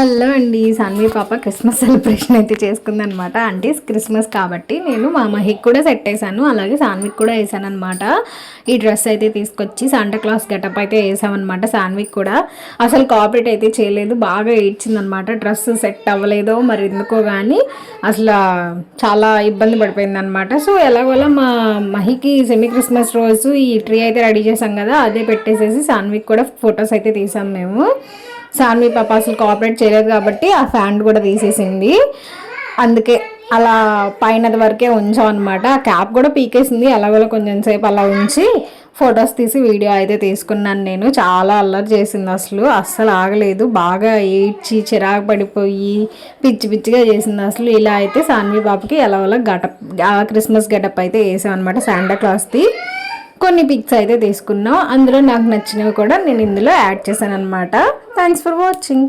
Hello అండి, సాన్వి పాప Christmas celebration అయితే చేసుకుందనమాట. అంటే క్రిస్మస్ కాబట్టి నేను మా మహికి కూడా సెట్ వేసాను, అలాగే సాన్విక్ కూడా వేసాను అనమాట. ఈ డ్రెస్ అయితే తీసుకొచ్చి శాంటా క్లాస్ గెటప్ అయితే వేసామన్నమాట. సాన్విక్ కూడా అసలు కోఆపరేట్ అయితే చేయలేదు, బాగా ఏడ్చిందనమాట. డ్రెస్ సెట్ అవ్వలేదో మరి ఎందుకో కానీ అసలు చాలా ఇబ్బంది పడిపోయింది అనమాట. సో ఎలాగోలా మా మహికి సెమీ క్రిస్మస్ రోజు ఈ ట్రీ అయితే రెడీ చేసాం కదా, అదే పెట్టేసేసి సాన్విక్ కూడా ఫొటోస్ అయితే తీసాం మేము. సాన్వి పాప అసలు కోఆపరేట్ చేయలేదు కాబట్టి ఆ ఫ్యాన్ కూడా తీసేసింది. అందుకే అలా పైనది వరకే ఉంచాం అనమాట. ఆ క్యాప్ కూడా పీకేసింది. అలాగోలా కొంచెం సేపు అలా ఉంచి ఫొటోస్ తీసి వీడియో అయితే తీసుకున్నాను నేను. చాలా అల్లరి చేసింది, అస్సలు ఆగలేదు. బాగా ఏడ్చి చిరాకు పడిపోయి పిచ్చి పిచ్చిగా చేసింది అసలు. ఇలా అయితే సాన్వి పాపకి ఎలాగోలా క్రిస్మస్ గెటప్ అయితే వేసాం అనమాట, శాంటా క్లాస్ది. కొన్ని పిక్స్ అయితే తీసుకున్నాం, అందులో నాకు నచ్చినవి కూడా నేను ఇందులో యాడ్ చేశాను అనమాట. Thanks for watching.